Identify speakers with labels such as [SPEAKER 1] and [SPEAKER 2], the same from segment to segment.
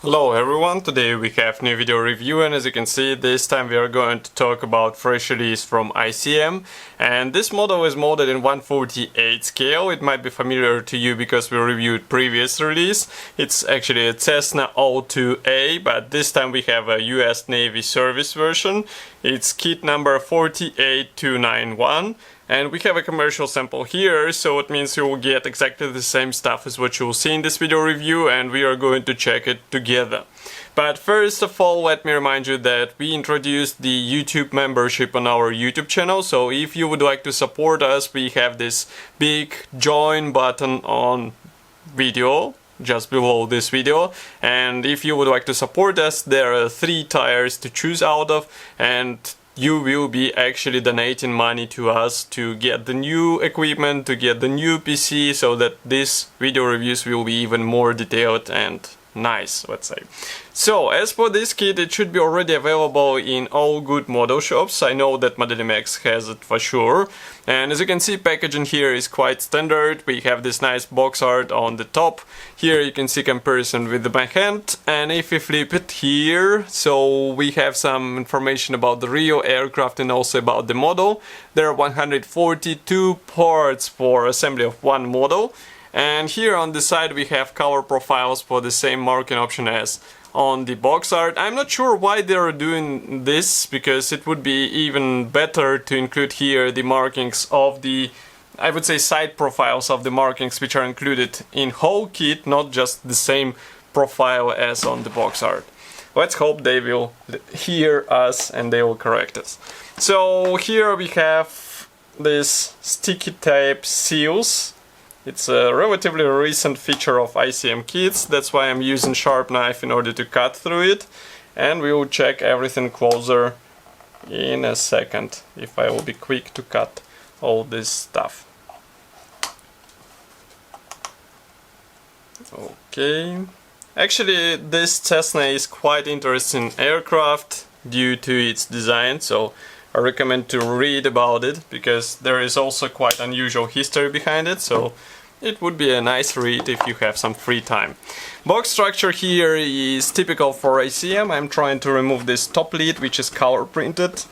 [SPEAKER 1] Hello everyone, today we have new video review, and as you can see, this time we are going to talk about fresh release from ICM, and this model is molded in 1/48 scale. It might be familiar to you because we reviewed previous release. It's actually a Cessna O-2A, but this time we have a US Navy service version. It's kit number 48291. And we have a commercial sample here, so it means you will get exactly the same stuff as what you will see in this video review, and we are going to check it together. But first of all, let me remind you that we introduced the YouTube membership on our YouTube channel, so if you would like to support us, we have this big join button on video just below this video, and if you would like to support us, there are 3 tiers to choose out of, and you will be actually donating money to us to get the new equipment, to get the new PC, so that these video reviews will be even more detailed and nice, let's say. So, as for this kit, it should be already available in all good model shops. I know that ModeliMax has it for sure. And as you can see, packaging here is quite standard. We have this nice box art on the top. Here you can see comparison with my hand. And if we flip it here, so we have some information about the real aircraft and also about the model. There are 142 parts for assembly of one model. And here on the side we have color profiles for the same marking option as on the box art. I'm not sure why they're doing this, because it would be even better to include here the markings of the, I would say, side profiles of the markings which are included in whole kit, not just the same profile as on the box art. Let's hope they will hear us and they will correct us. So here we have this sticky tape seals. It's a relatively recent feature of ICM kits, that's why I'm using sharp knife in order to cut through it, and we will check everything closer in a second, if I will be quick to cut all this stuff. Okay, actually this Cessna is quite interesting aircraft due to its design, so I recommend to read about it, because there is also quite unusual history behind it, so it would be a nice read if you have some free time. Box structure here is typical for ICM. I'm trying to remove this top lid, which is color printed,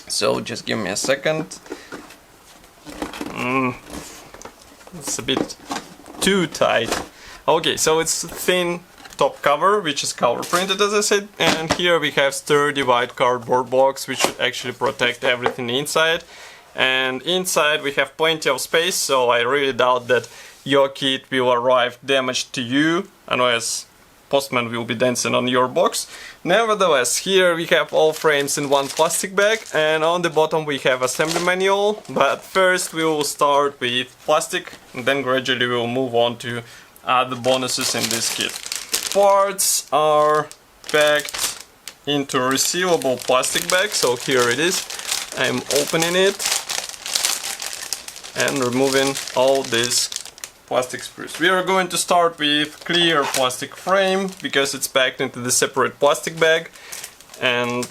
[SPEAKER 1] so just give me a second. It's a bit too tight. Okay, so it's thin top cover, which is color printed, as I said, and here we have sturdy white cardboard box which should actually protect everything inside. And inside we have plenty of space, so I really doubt that your kit will arrive damaged to you, unless postman will be dancing on your box. Nevertheless, here we have all frames in one plastic bag, and on the bottom we have assembly manual, but first we will start with plastic, and then gradually we will move on to other bonuses in this kit. Parts are packed into resealable plastic bag, so here it is. I'm opening it and removing all these plastic sprues. We are going to start with clear plastic frame, because it's packed into the separate plastic bag, and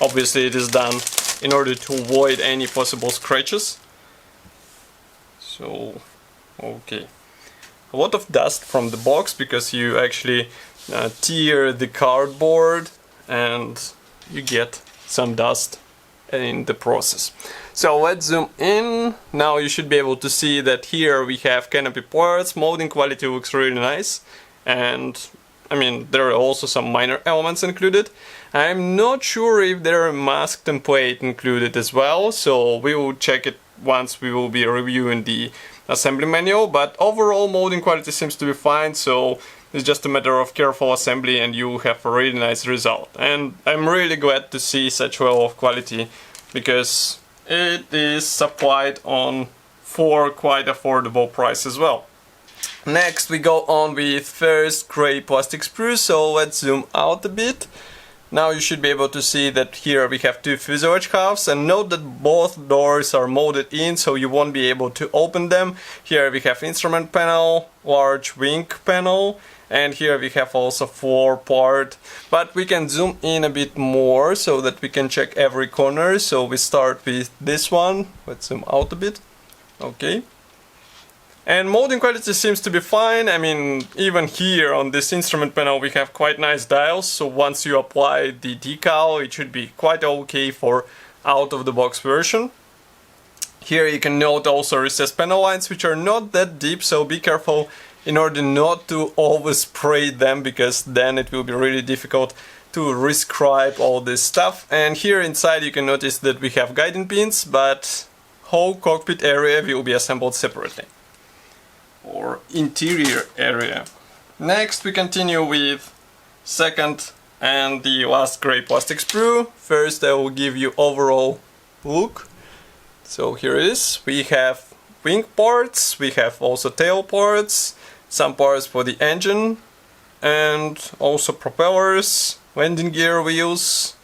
[SPEAKER 1] obviously it is done in order to avoid any possible scratches. So, okay. A lot of dust from the box, because you actually tear the cardboard and you get some dust in the process. So let's zoom in. Now you should be able to see that here we have canopy parts. Molding quality looks really nice, and I mean there are also some minor elements included. I'm not sure if there are mask template included as well, so we will check it once we will be reviewing the assembly manual, but overall molding quality seems to be fine, so it's just a matter of careful assembly and you have a really nice result. And I'm really glad to see such level of quality, because it is supplied on for quite affordable price as well. Next we go on with first gray plastic sprues, so let's zoom out a bit. Now you should be able to see that here we have 2 fuselage halves, and note that both doors are molded in, so you won't be able to open them. Here we have instrument panel, large wing panel, and here we have also floor part. But we can zoom in a bit more so that we can check every corner. So we start with this one. Let's zoom out a bit. Okay. And molding quality seems to be fine. I mean, even here on this instrument panel we have quite nice dials, so once you apply the decal it should be quite okay for out-of-the-box version. Here you can note also recessed panel lines, which are not that deep, so be careful in order not to overspray them, because then it will be really difficult to rescribe all this stuff. And here inside you can notice that we have guiding pins, but whole cockpit area will be assembled separately. Or interior area. Next we continue with second and the last gray plastic sprue. First I will give you overall look. So here it is. We have wing parts, we have also tail parts, some parts for the engine, and also propellers, landing gear wheels,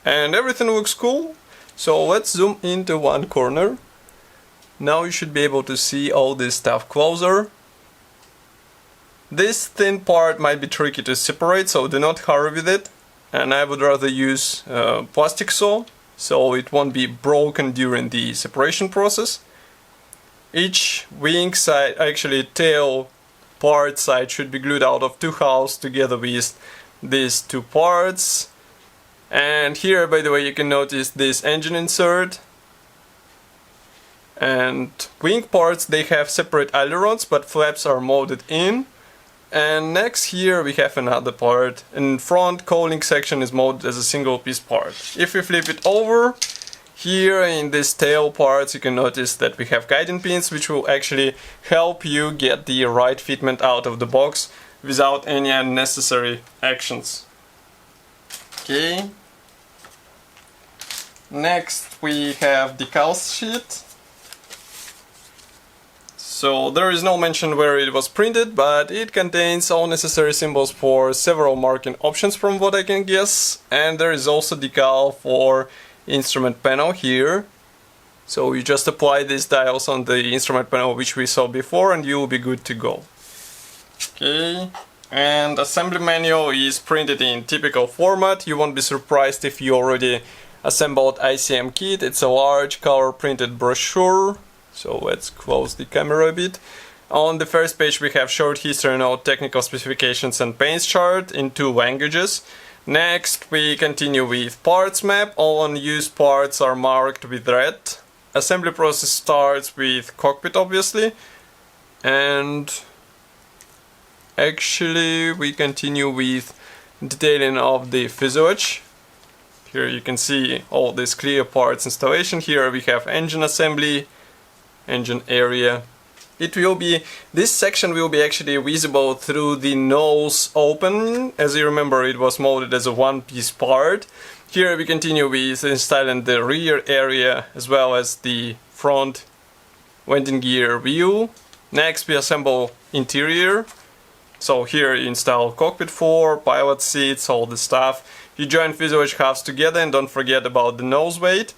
[SPEAKER 1] and everything looks cool. So let's zoom into one corner. Now you should be able to see all this stuff closer. This thin part might be tricky to separate, so do not hurry with it. And I would rather use plastic saw, so it won't be broken during the separation process. Each wing side, actually tail part side, should be glued out of two halves together with these two parts. And here, by the way, you can notice this engine insert. And wing parts, they have separate ailerons, but flaps are molded in. And next here we have another part. In front, cowling section is molded as a single piece part. If we flip it over, here in this tail parts you can notice that we have guiding pins, which will actually help you get the right fitment out of the box without any unnecessary actions. Okay. Next we have decals sheet. So there is no mention where it was printed, but it contains all necessary symbols for several marking options from what I can guess. And there is also decal for instrument panel here. So you just apply these dials on the instrument panel which we saw before and you will be good to go. Okay, and assembly manual is printed in typical format. You won't be surprised if you already assembled ICM kit. It's a large color printed brochure. So let's close the camera a bit. On the first page we have short history, note, technical specifications and paints chart in 2 languages. Next we continue with parts map. All unused parts are marked with red. Assembly process starts with cockpit obviously. And actually we continue with detailing of the fuselage. Here you can see all this clear parts installation. Here we have engine assembly, engine area. This section will be actually visible through the nose opening. As you remember, it was molded as a one-piece part. Here we continue with installing the rear area as well as the front landing gear wheel. Next we assemble interior. So here you install cockpit floor, pilot seats, all the stuff. You join fuselage halves together and don't forget about the nose weight.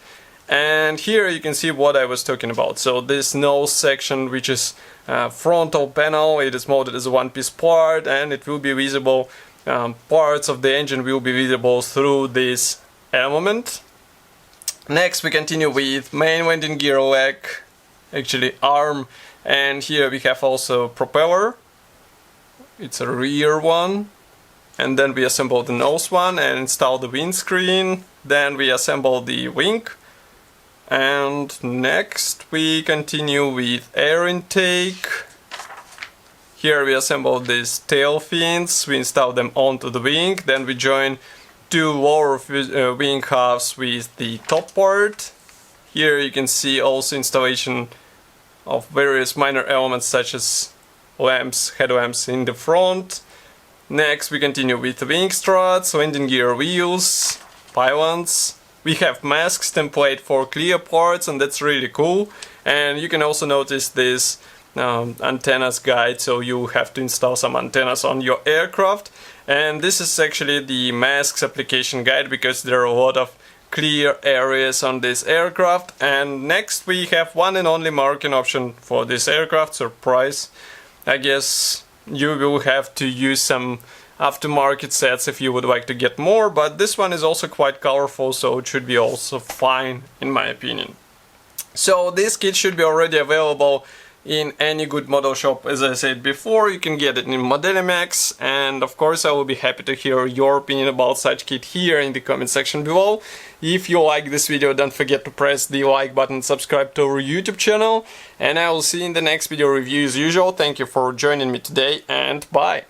[SPEAKER 1] And here you can see what I was talking about. So this nose section, which is frontal panel, it is molded as a one-piece part and it will be visible, parts of the engine will be visible through this element. Next we continue with main landing gear leg, actually arm, and here we have also propeller. It's a rear one. And then we assemble the nose one and install the windscreen. Then we assemble the wing. And next we continue with air intake. Here we assemble these tail fins, we install them onto the wing, then we join 2 lower wing halves with the top part. Here you can see also installation of various minor elements such as lamps, headlamps in the front. Next we continue with the wing struts, landing gear wheels, pylons. We have masks template for clear parts and that's really cool. And you can also notice this antennas guide, so you have to install some antennas on your aircraft. And this is actually the masks application guide because there are a lot of clear areas on this aircraft. And next we have one and only marking option for this aircraft, surprise. I guess you will have to use some aftermarket sets if you would like to get more, but this one is also quite colorful, so it should be also fine in my opinion. So this kit should be already available in any good model shop. As I said before, you can get it in Modelimex, and of course I will be happy to hear your opinion about such kit here in the comment section below. If you like this video, don't forget to press the like button, subscribe to our YouTube channel, and I will see you in the next video review as usual. Thank you for joining me today, and bye!